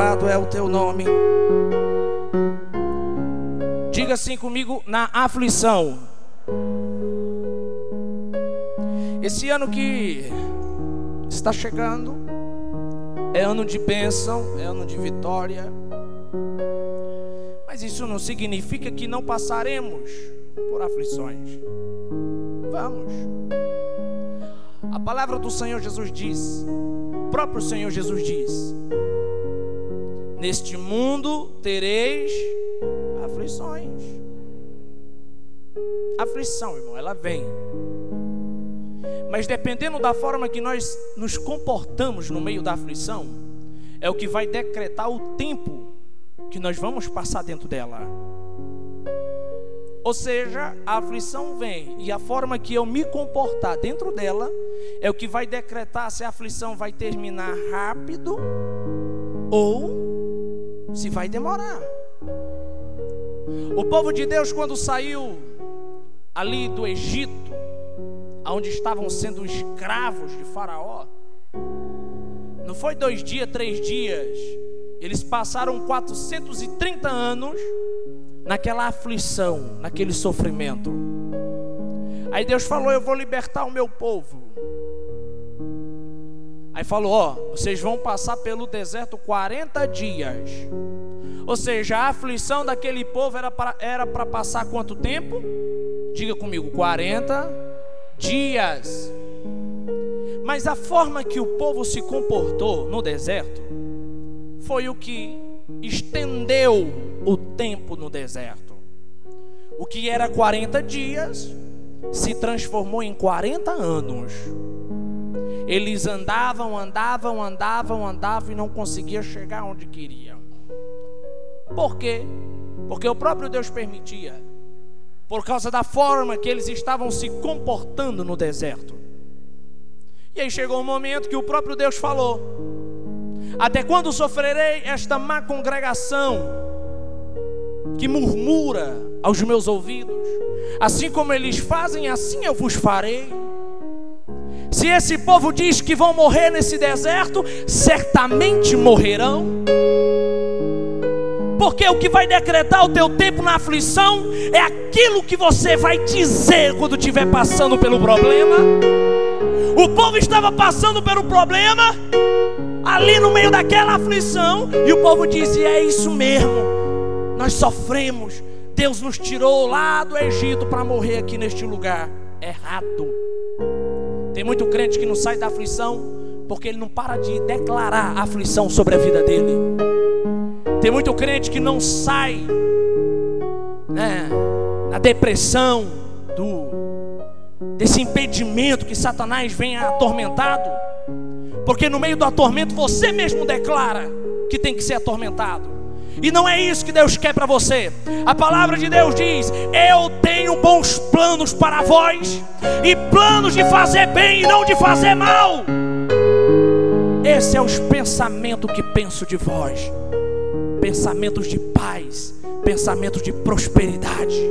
louvado é o teu nome. Diga assim comigo: na aflição. Esse ano que está chegando é ano de bênção, é ano de vitória. Mas isso não significa que não passaremos por aflições. Vamos. A palavra do Senhor Jesus diz, o próprio Senhor Jesus diz: neste mundo tereis aflições. Aflição, irmão, ela vem. Mas dependendo da forma que nós nos comportamos no meio da aflição, é o que vai decretar o tempo que nós vamos passar dentro dela. Ou seja, a aflição vem, e a forma que eu me comportar dentro dela é o que vai decretar se a aflição vai terminar rápido ou se vai demorar. O povo de Deus, quando saiu ali do Egito, onde estavam sendo escravos de Faraó, não foi 2 dias, 3 dias. Eles passaram 430 anos naquela aflição, naquele sofrimento. Aí Deus falou: eu vou libertar o meu povo. Aí falou: vocês vão passar pelo deserto 40 dias. Ou seja, a aflição daquele povo era para passar quanto tempo? Diga comigo: 40 dias. Mas a forma que o povo se comportou no deserto foi o que estendeu o tempo no deserto. O que era 40 dias se transformou em 40 anos. Eles andavam e não conseguiam chegar onde queriam. Por quê? Porque o próprio Deus permitia, por causa da forma que eles estavam se comportando no deserto. E aí chegou um momento que o próprio Deus falou: até quando sofrerei esta má congregação que murmura aos meus ouvidos? Assim como eles fazem, assim eu vos farei. Se esse povo diz que vão morrer nesse deserto, certamente morrerão. Porque o que vai decretar o teu tempo na aflição é aquilo que você vai dizer quando estiver passando pelo problema. O povo estava passando pelo problema, ali no meio daquela aflição, e o povo dizia: é isso mesmo, nós sofremos, Deus nos tirou lá do Egito para morrer aqui neste lugar. Errado. Tem muito crente que não sai da aflição porque ele não para de declarar a aflição sobre a vida dele. Tem muito crente que não sai, na depressão, desse impedimento que Satanás vem atormentado, porque no meio do atormento você mesmo declara que tem que ser atormentado. E não é isso que Deus quer para você. A palavra de Deus diz: eu tenho bons planos para vós, e planos de fazer bem e não de fazer mal. Esse é os pensamentos que penso de vós, pensamentos de paz, pensamentos de prosperidade.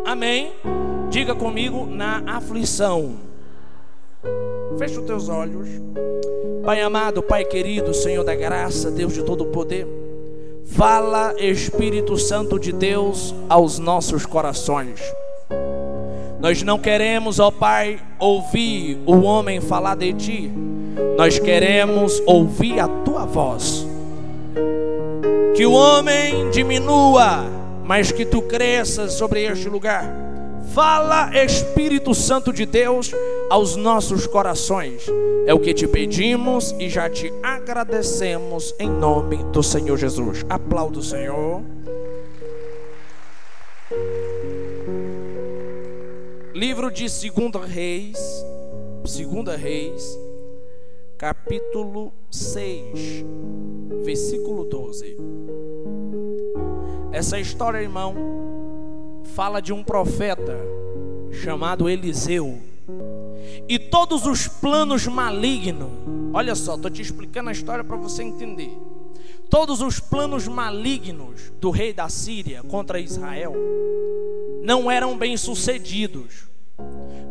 Amém? Diga comigo: na aflição. Feche os teus olhos. Pai amado, Pai querido, Senhor da graça, Deus de todo o poder, fala, Espírito Santo de Deus, aos nossos corações. Nós não queremos, ó Pai, ouvir o homem falar de Ti. Nós queremos ouvir a Tua voz. Que o homem diminua, mas que Tu cresças sobre este lugar. Fala, Espírito Santo de Deus, aos nossos corações. É o que te pedimos e já te agradecemos em nome do Senhor Jesus. Aplauda o Senhor. Livro de 2 Reis, capítulo 6, versículo 12. Essa história, irmão, fala de um profeta chamado Eliseu. E todos os planos malignos, olha só, estou te explicando a história para você entender. Todos os planos malignos do rei da Síria contra Israel não eram bem sucedidos,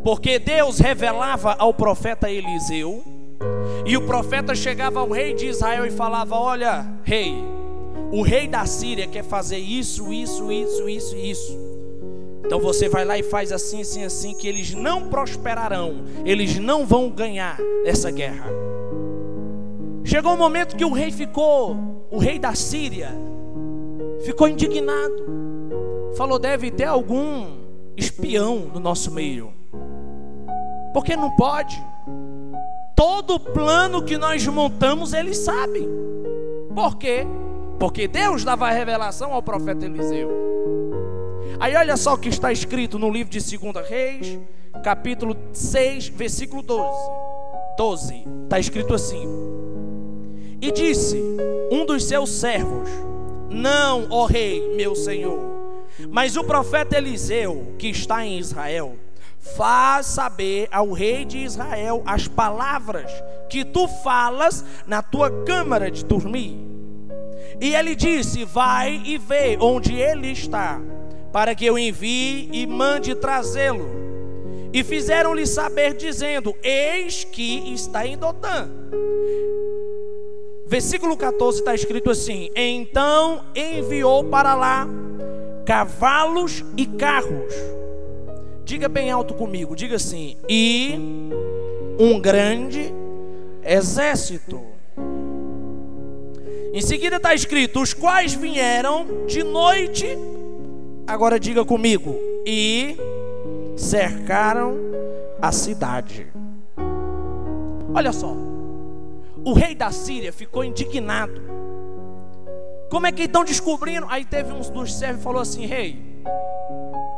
porque Deus revelava ao profeta Eliseu E o profeta chegava ao rei de Israel e falava: olha, rei, o rei da Síria quer fazer isso. Então você vai lá e faz assim, que eles não prosperarão, eles não vão ganhar essa guerra. Chegou um momento que o rei da Síria ficou indignado. Falou: deve ter algum espião no nosso meio. Porque não pode. Todo plano que nós montamos, eles sabem. Por quê? Porque Deus dava a revelação ao profeta Eliseu. Aí olha só o que está escrito no livro de 2 Reis, capítulo 6, versículo 12. Está escrito assim: e disse um dos seus servos: não, ó rei, meu senhor, mas o profeta Eliseu, que está em Israel, faz saber ao rei de Israel as palavras que tu falas na tua câmara de dormir. E ele disse: vai e vê onde ele está, para que eu envie e mande trazê-lo. E fizeram-lhe saber, dizendo: eis que está em Dotã. Versículo 14 está escrito assim: então enviou para lá cavalos e carros. Diga bem alto comigo, diga assim: e um grande exército. Em seguida está escrito: os quais vieram de noite. Agora diga comigo: e cercaram a cidade. Olha só, o rei da Síria ficou indignado. Como é que estão descobrindo? Aí teve um dos servos e falou assim: rei,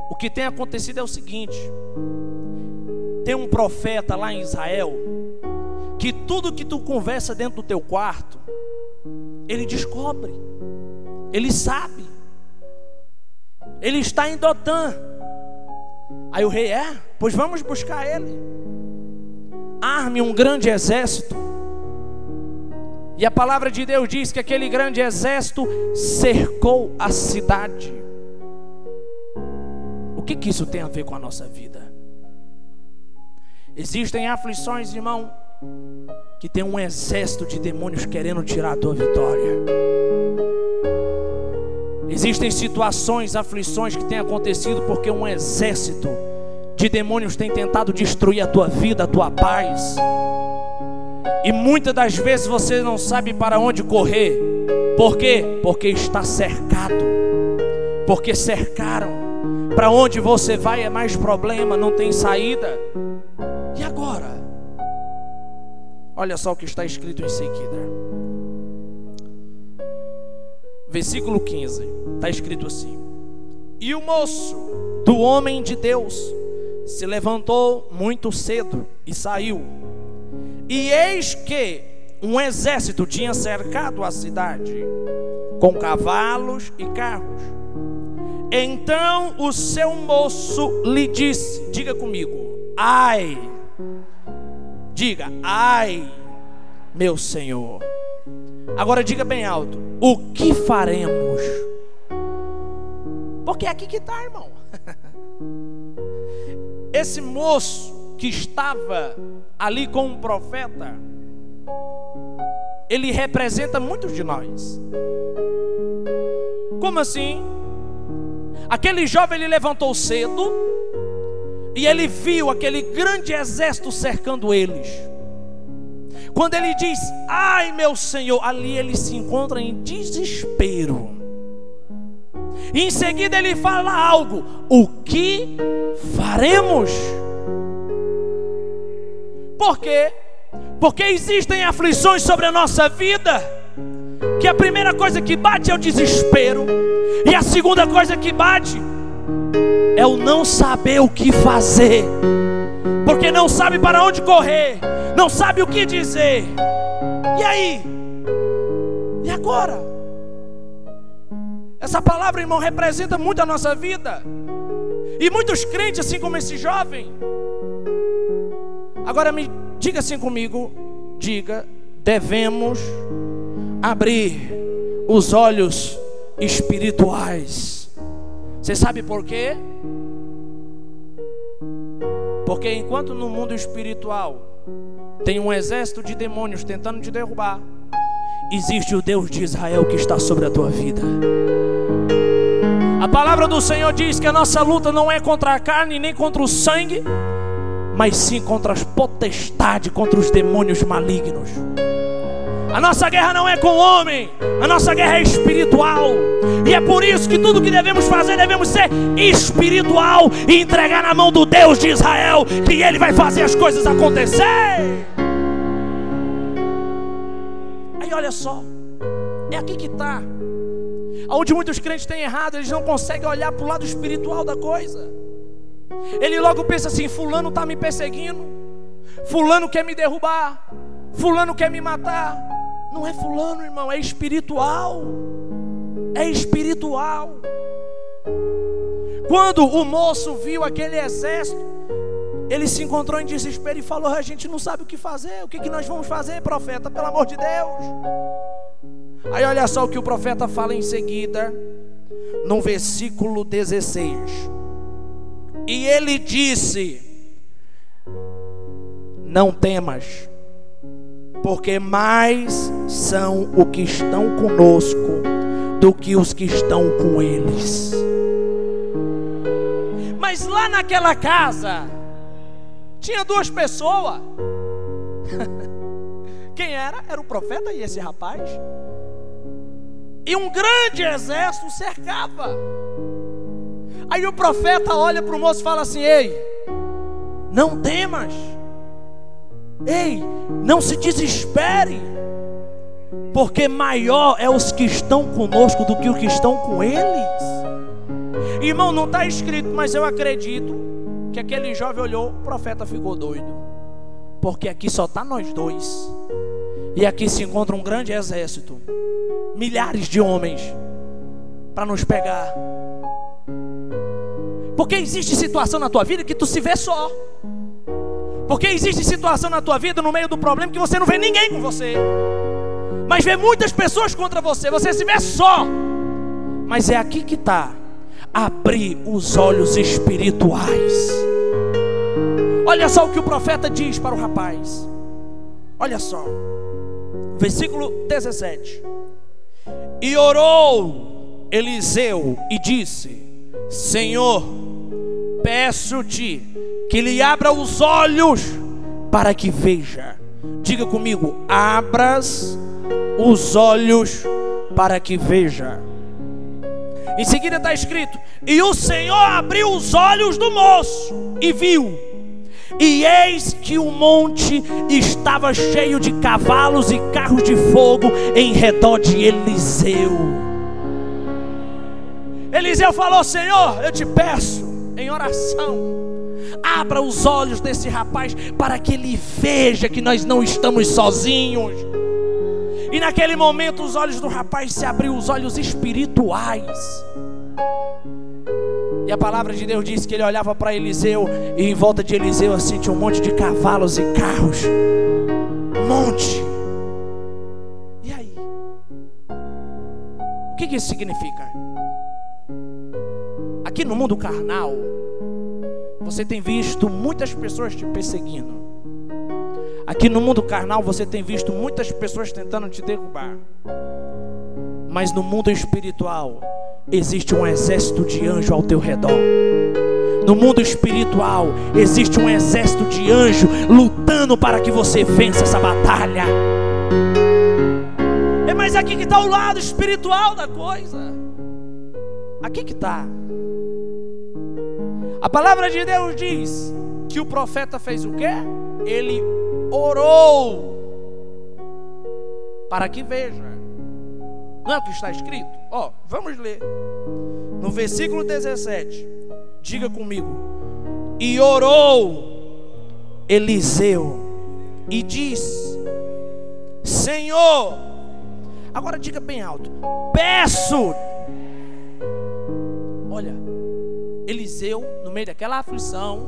o que tem acontecido é o seguinte: tem um profeta lá em Israel, que tudo que tu conversa dentro do teu quarto, ele descobre, ele sabe. Ele está em Dotã. Aí o rei: pois vamos buscar ele. Arme um grande exército. E a palavra de Deus diz que aquele grande exército cercou a cidade. O que isso tem a ver com a nossa vida? Existem aflições, irmão, que tem um exército de demônios querendo tirar a tua vitória. Existem situações, aflições que têm acontecido porque um exército de demônios tem tentado destruir a tua vida, a tua paz. E muitas das vezes você não sabe para onde correr. Por quê? Porque está cercado. Porque cercaram. Para onde você vai é mais problema, não tem saída. E agora? Olha só o que está escrito em seguida. Versículo 15, está escrito assim: e o moço do homem de Deus se levantou muito cedo e saiu. E eis que um exército tinha cercado a cidade com cavalos e carros. Então o seu moço lhe disse, diga comigo: ai. Diga: ai, meu senhor. Agora diga bem alto: o que faremos? Porque é aqui que está, irmão. Esse moço que estava ali com um profeta, ele representa muitos de nós. Como assim? Aquele jovem, ele levantou cedo e ele viu aquele grande exército cercando eles. Quando ele diz: ai, meu senhor, ali ele se encontra em desespero. E em seguida ele fala algo: o que faremos? Por quê? Porque existem aflições sobre a nossa vida, que a primeira coisa que bate é o desespero, e a segunda coisa que bate é o não saber o que fazer, porque não sabe para onde correr, não sabe o que dizer. E aí? E agora? Essa palavra, irmão, representa muito a nossa vida. E muitos crentes, assim como esse jovem. Agora me diga assim comigo, diga: devemos abrir os olhos espirituais. Você sabe por quê? Porque enquanto no mundo espiritual tem um exército de demônios tentando te derrubar, existe o Deus de Israel que está sobre a tua vida. A palavra do Senhor diz que a nossa luta não é contra a carne nem contra o sangue, mas sim contra as potestades, contra os demônios malignos. A nossa guerra não é com o homem, a nossa guerra é espiritual. E é por isso que tudo que devemos fazer, devemos ser espiritual e entregar na mão do Deus de Israel, que Ele vai fazer as coisas acontecer. Aí olha só, é aqui que está onde muitos crentes têm errado. Eles não conseguem olhar para o lado espiritual da coisa. Ele logo pensa assim: fulano está me perseguindo, fulano quer me derrubar, fulano quer me matar. Não é fulano, irmão, é espiritual. É espiritual. Quando o moço viu aquele exército, ele se encontrou em desespero e falou: a gente não sabe o que fazer. O que nós vamos fazer, profeta? Pelo amor de Deus. Aí olha só o que o profeta fala em seguida, no versículo 16. E ele disse: não temas, porque mais são os que estão conosco do que os que estão com eles. Mas lá naquela casa tinha duas pessoas. Quem era? Era o profeta e esse rapaz. E um grande exército cercava. Aí o profeta olha para o moço e fala assim: ei, não temas. Ei, não se desespere, porque maior é os que estão conosco do que os que estão com eles. Irmão, não está escrito, mas eu acredito que aquele jovem olhou, o profeta ficou doido, porque aqui só está nós dois, e aqui se encontra um grande exército, milhares de homens para nos pegar. Porque existe situação na tua vida que tu se vê só. Porque existe situação na tua vida, no meio do problema, que você não vê ninguém com você, mas vê muitas pessoas contra você. Você se vê só. Mas é aqui que está: abrir os olhos espirituais. Olha só o que o profeta diz para o rapaz. Olha só, versículo 17. E orou Eliseu e disse: Senhor, peço-te que lhe abra os olhos para que veja. Diga comigo: abras os olhos para que veja. Em seguida está escrito: e o Senhor abriu os olhos do moço e viu, e eis que o monte estava cheio de cavalos e carros de fogo em redor de Eliseu. Eliseu falou: Senhor, eu te peço em oração, abra os olhos desse rapaz para que ele veja que nós não estamos sozinhos. E naquele momento os olhos do rapaz se abriram, os olhos espirituais. E a palavra de Deus diz que ele olhava para Eliseu, e em volta de Eliseu assim tinha um monte de cavalos e carros. Um monte. E aí? O que isso significa? Aqui no mundo carnal, você tem visto muitas pessoas te perseguindo. Aqui no mundo carnal você tem visto muitas pessoas tentando te derrubar. Mas no mundo espiritual existe um exército de anjos ao teu redor. No mundo espiritual existe um exército de anjos lutando para que você vença essa batalha. É mais aqui que está o lado espiritual da coisa. Aqui que está. A palavra de Deus diz que o profeta fez o quê? Ele orou para que veja. Não é o que está escrito? Ó, vamos ler. No versículo 17. Diga comigo. E orou Eliseu e disse: Senhor, agora diga bem alto, peço. Olha, Eliseu, no meio daquela aflição,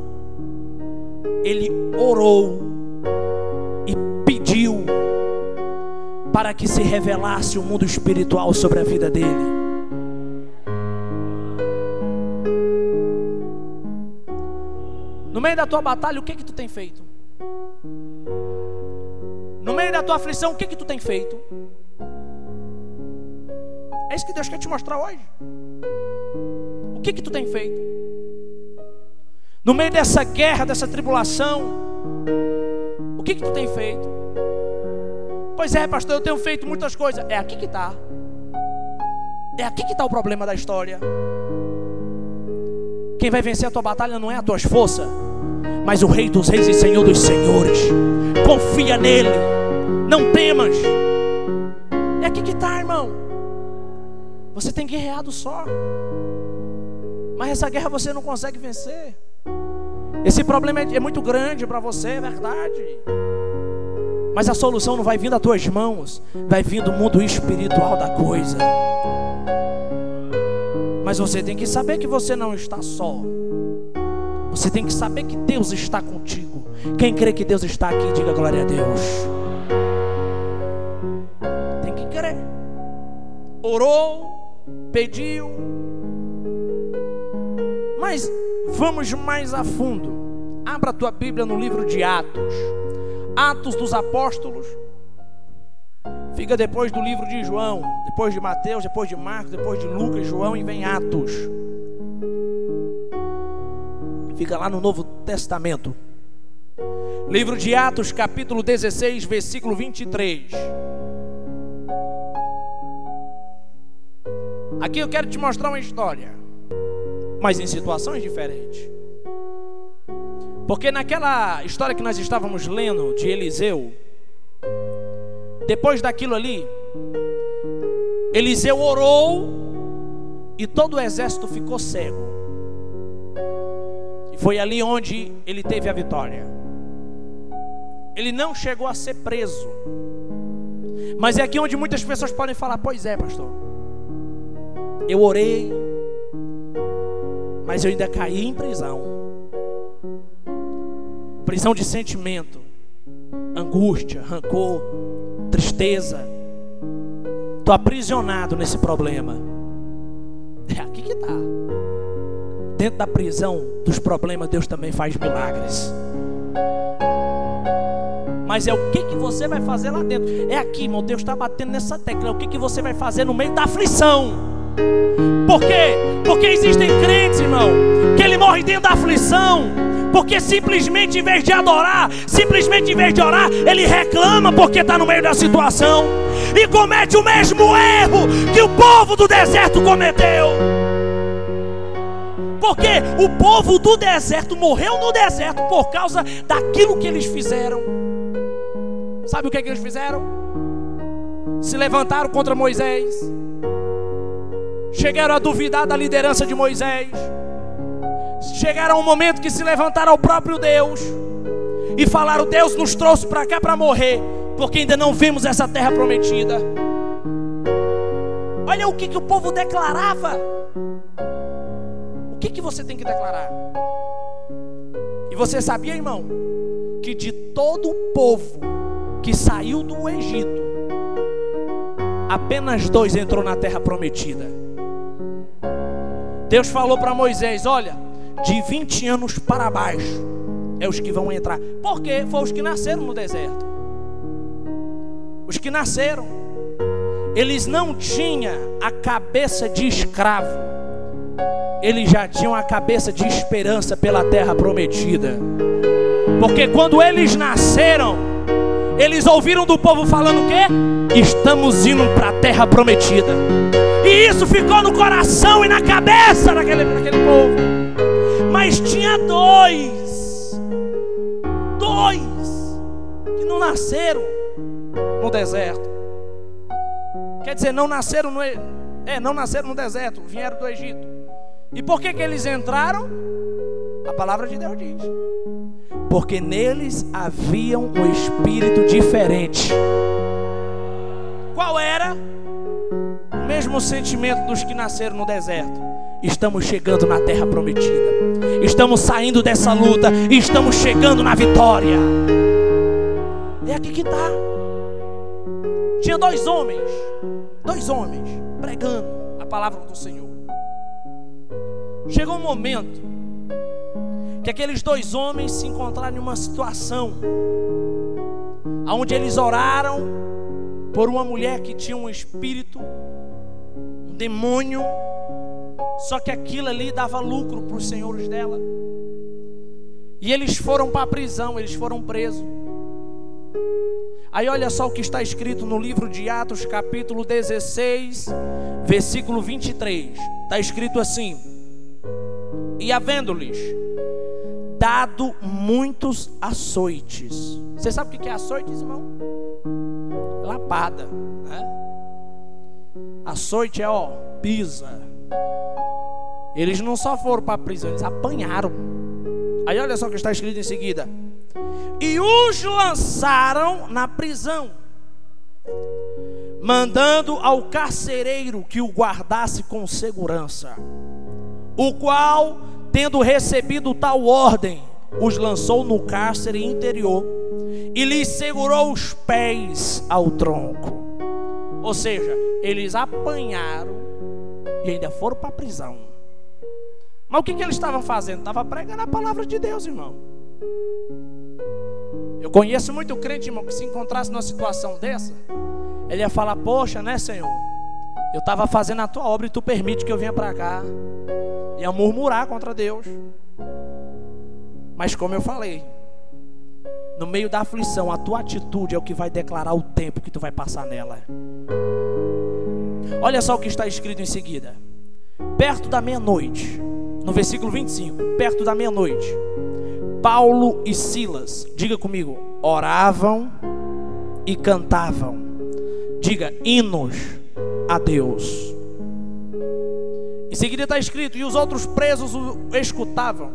ele orou e pediu para que se revelasse o mundo espiritual sobre a vida dele. No meio da tua batalha, o que tu tem feito? da tua aflição, o que tu tem feito? É isso que Deus quer te mostrar hoje. O que tu tem feito? No meio dessa guerra, dessa tribulação, o que tu tem feito? Pois é, pastor, eu tenho feito muitas coisas. É aqui que está. É aqui que está o problema da história. Quem vai vencer a tua batalha não é as tuas forças, mas o Rei dos Reis e Senhor dos Senhores. Confia nele, não temas. É aqui que está, irmão. Você tem guerreado só, mas essa guerra você não consegue vencer. Esse problema é muito grande para você, é verdade. Mas a solução não vai vir das tuas mãos, vai vir do mundo espiritual da coisa. Mas você tem que saber que você não está só. Você tem que saber que Deus está contigo. Quem crê que Deus está aqui, diga glória a Deus. Tem que crer. Orou, pediu. Mas vamos mais a fundo. Abra a tua Bíblia no livro de Atos. Atos dos Apóstolos. Fica depois do livro de João, depois de Mateus, depois de Marcos, depois de Lucas, João, e vem Atos. Fica lá no Novo Testamento. Livro de Atos, capítulo 16, versículo 23. Aqui eu quero te mostrar uma história, mas em situações diferentes. Porque naquela história que nós estávamos lendo de Eliseu, depois daquilo ali, Eliseu orou e todo o exército ficou cego. E foi ali onde ele teve a vitória. Ele não chegou a ser preso. Mas é aqui onde muitas pessoas podem falar: pois é, pastor, eu orei, mas eu ainda caí em prisão. Prisão de sentimento, angústia, rancor, tristeza. Estou aprisionado nesse problema. É aqui que está. Dentro da prisão dos problemas, Deus também faz milagres. Mas é o que você vai fazer lá dentro. É aqui, irmão, Deus está batendo nessa tecla. É o que você vai fazer no meio da aflição. Por quê? Porque existem crentes, irmão, que ele morre dentro da aflição, porque simplesmente em vez de adorar, simplesmente em vez de orar, ele reclama porque está no meio da situação e comete o mesmo erro que o povo do deserto cometeu. Porque o povo do deserto morreu no deserto por causa daquilo que eles fizeram. Sabe o que eles fizeram? Se levantaram contra Moisés, chegaram a duvidar da liderança de Moisés, chegaram a um momento que se levantaram ao próprio Deus e falaram: Deus nos trouxe para cá para morrer, porque ainda não vimos essa terra prometida. Olha o que o povo declarava. O que você tem que declarar? E você sabia, irmão, que de todo o povo que saiu do Egito, apenas 2 entrou na terra prometida. Deus falou para Moisés: olha, de 20 anos para baixo é os que vão entrar. Porque foram os que nasceram no deserto. Os que nasceram, eles não tinham a cabeça de escravo, eles já tinham a cabeça de esperança pela terra prometida. Porque quando eles nasceram, eles ouviram do povo falando o quê? Estamos indo para a terra prometida. E isso ficou no coração e na cabeça daquele povo. Mas tinha dois que não nasceram no deserto. Quer dizer, não nasceram no deserto, vieram do Egito. E por que eles entraram? A palavra de Deus diz: porque neles havia um espírito diferente. Qual era? O mesmo sentimento dos que nasceram no deserto. Estamos chegando na terra prometida, estamos saindo dessa luta e estamos chegando na vitória. É aqui que está. Tinha dois homens pregando a palavra do Senhor. Chegou um momento que aqueles 2 homens se encontraram em uma situação onde eles oraram por uma mulher que tinha um espírito, um demônio, só que aquilo ali dava lucro para os senhores dela. E eles foram para a prisão, eles foram presos. Aí olha só o que está escrito no livro de Atos, capítulo 16, versículo 23. Está escrito assim: e havendo-lhes dado muitos açoites. Você sabe o que é açoites, irmão? Lapada, né? Açoite é, pisa. Eles não só foram para a prisão, eles apanharam. Aí olha só o que está escrito em seguida: e os lançaram na prisão, mandando ao carcereiro que o guardasse com segurança, o qual, tendo recebido tal ordem, os lançou no cárcere interior e lhes segurou os pés ao tronco. Ou seja, eles apanharam e ainda foram para a prisão. Mas o que eles estavam fazendo? Estavam pregando a palavra de Deus, irmão. Eu conheço muito crente, irmão, que se encontrasse numa situação dessa, ele ia falar: poxa, né, Senhor, eu estava fazendo a tua obra e tu permite que eu venha para cá. Ia murmurar contra Deus. Mas como eu falei, no meio da aflição, a tua atitude é o que vai declarar o tempo que tu vai passar nela. Olha só o que está escrito em seguida: perto da meia-noite, no versículo 25, perto da meia-noite, Paulo e Silas, diga comigo, oravam e cantavam, diga, hinos a Deus. Em seguida está escrito: e os outros presos o escutavam.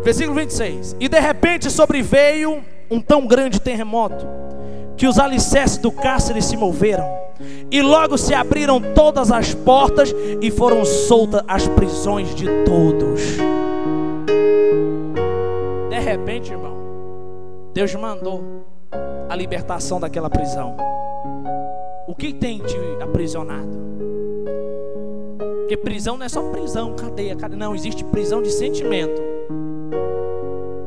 Versículo 26: e de repente sobreveio um tão grande terremoto, que os alicerces do cárcere se moveram, e logo se abriram todas as portas, e foram soltas as prisões de todos. De repente, irmão, Deus mandou a libertação daquela prisão. O que tem te aprisionado? Porque prisão não é só prisão, cadeia, não, existe prisão de sentimento.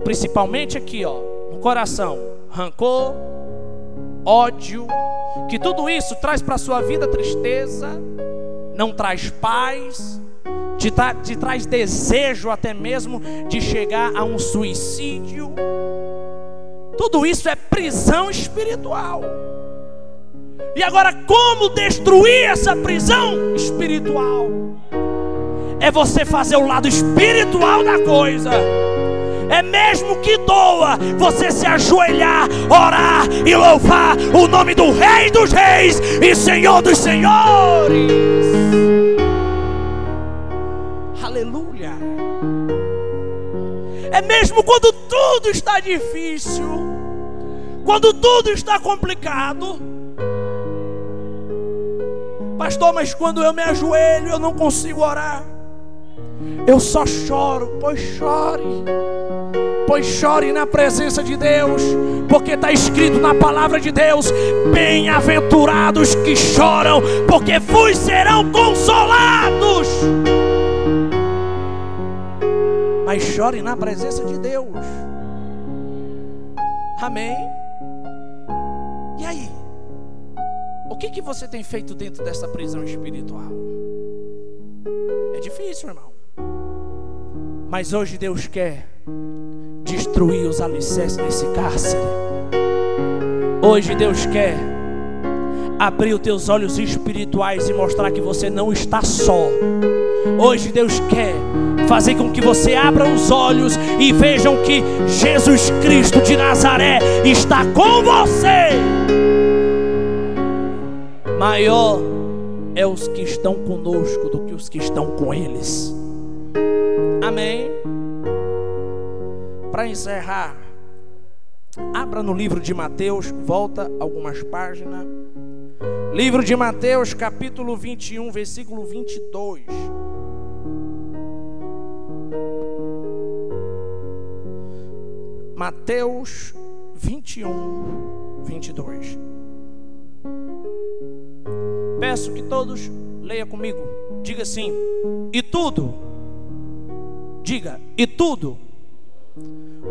Principalmente aqui, no coração, rancor, ódio, que tudo isso traz para a sua vida tristeza, não traz paz, te traz desejo até mesmo de chegar a um suicídio. Tudo isso é prisão espiritual. E agora, como destruir essa prisão espiritual? É você fazer o lado espiritual da coisa. É mesmo que doa você se ajoelhar, orar e louvar o nome do Rei dos Reis e Senhor dos Senhores. Aleluia. É mesmo quando tudo está difícil, quando tudo está complicado. Pastor, mas quando eu me ajoelho eu não consigo orar, eu só choro. Pois chore na presença de Deus, porque está escrito na palavra de Deus: bem-aventurados que choram, porque vos serão consolados. Mas chore na presença de Deus. Amém? E aí? O que você tem feito dentro dessa prisão espiritual? É difícil, irmão. Mas hoje Deus quer destruir os alicerces desse cárcere. Hoje Deus quer abrir os teus olhos espirituais e mostrar que você não está só. Hoje Deus quer fazer com que você abra os olhos e vejam que Jesus Cristo de Nazaré está com você. Maior é os que estão conosco do que os que estão com eles. Amém? Para encerrar, abra no livro de Mateus, volta algumas páginas. Livro de Mateus, capítulo 21, versículo 22. Mateus 21, 22. Peço que todos leiam comigo. Diga assim: e tudo, diga, e tudo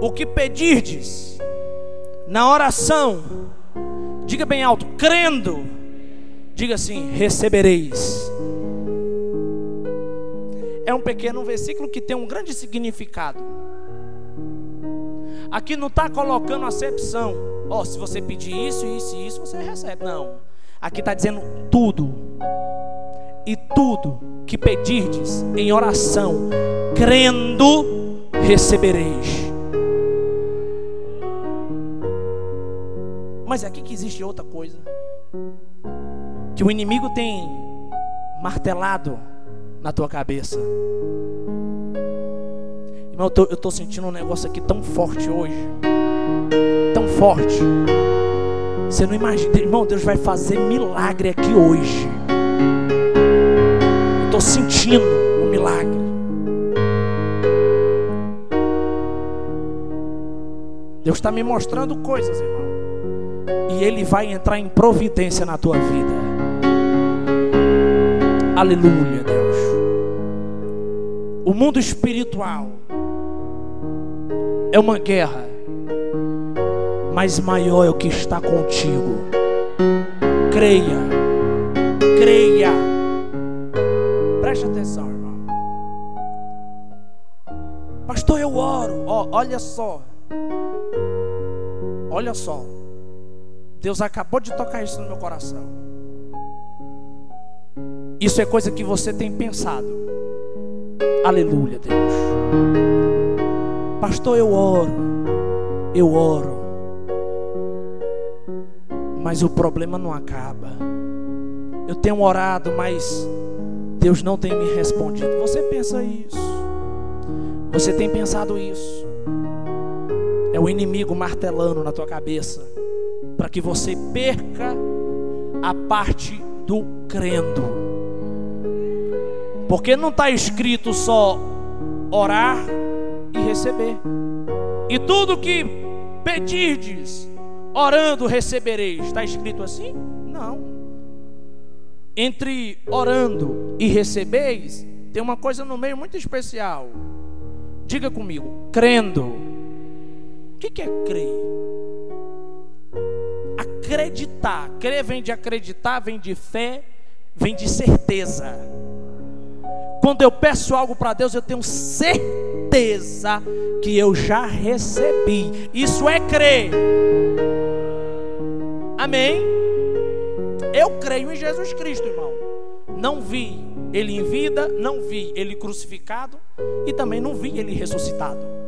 o que pedirdes Na oração, diga bem alto, crendo, diga assim: recebereis. É um pequeno versículo que tem um grande significado. Aqui não está colocando acepção. Ó, se você pedir isso, isso e isso, você recebe. Não. Aqui está dizendo tudo. E tudo que pedirdes em oração, crendo, recebereis. Mas é aqui que existe outra coisa, que o inimigo tem martelado na tua cabeça. Irmão, eu estou sentindo um negócio aqui tão forte hoje. Tão forte. Você não imagina, irmão, Deus vai fazer milagre aqui hoje. Eu estou sentindo um milagre. Deus está me mostrando coisas, irmão. E Ele vai entrar em providência na tua vida. Aleluia, Deus. O mundo espiritual é uma guerra, mas maior é o que está contigo. Creia, creia. Preste atenção, irmão. Pastor, eu oro. Olha só. Olha só. Deus acabou de tocar isso no meu coração. Isso é coisa que você tem pensado. Aleluia, Deus. Pastor, eu oro. Eu oro. Mas o problema não acaba. Eu tenho orado, mas Deus não tem me respondido. Você pensa isso? Você tem pensado isso? É o inimigo martelando na tua cabeça, para que você perca a parte do crendo. Porque não está escrito só orar e receber. E tudo que pedirdes, orando recebereis. Está escrito assim? Não. Entre orando e recebeis, tem uma coisa no meio muito especial. Diga comigo, crendo. O que é crer? Acreditar. Crer vem de acreditar, vem de fé, vem de certeza. Quando eu peço algo para Deus, eu tenho certeza que eu já recebi. Isso é crer. Amém? Eu creio em Jesus Cristo, irmão. Não vi Ele em vida, não vi Ele crucificado e também não vi Ele ressuscitado.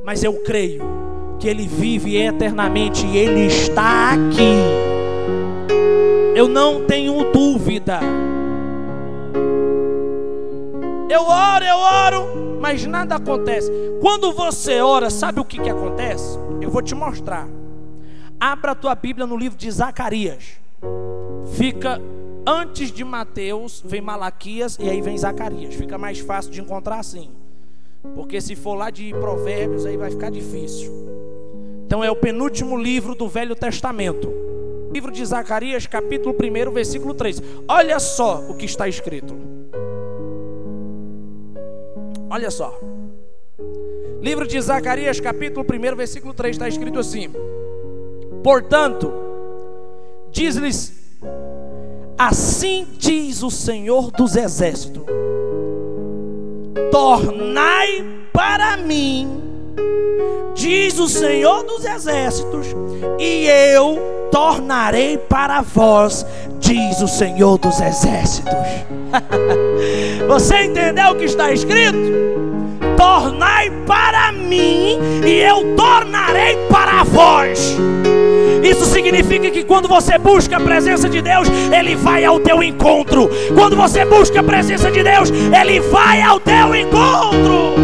Mas eu creio que Ele vive eternamente e Ele está aqui. Eu não tenho dúvida. Eu oro, mas nada acontece. Quando você ora, sabe o que acontece? Eu vou te mostrar. Abra a tua Bíblia no livro de Zacarias. Fica antes de Mateus, vem Malaquias e aí vem Zacarias. Fica mais fácil de encontrar assim. Porque se for lá de Provérbios, aí vai ficar difícil. Então é o penúltimo livro do Velho Testamento. Livro de Zacarias, capítulo 1, versículo 3. Olha só o que está escrito. Olha só. Livro de Zacarias, capítulo 1, versículo 3, está escrito assim: portanto, diz-lhes: assim diz o Senhor dos Exércitos, tornai para mim, diz o Senhor dos Exércitos, e eu tornarei para vós, diz o Senhor dos Exércitos. Você entendeu o que está escrito? Tornai para mim e eu tornarei para vós. Isso significa que quando você busca a presença de Deus, Ele vai ao teu encontro. Quando você busca a presença de Deus, Ele vai ao teu encontro.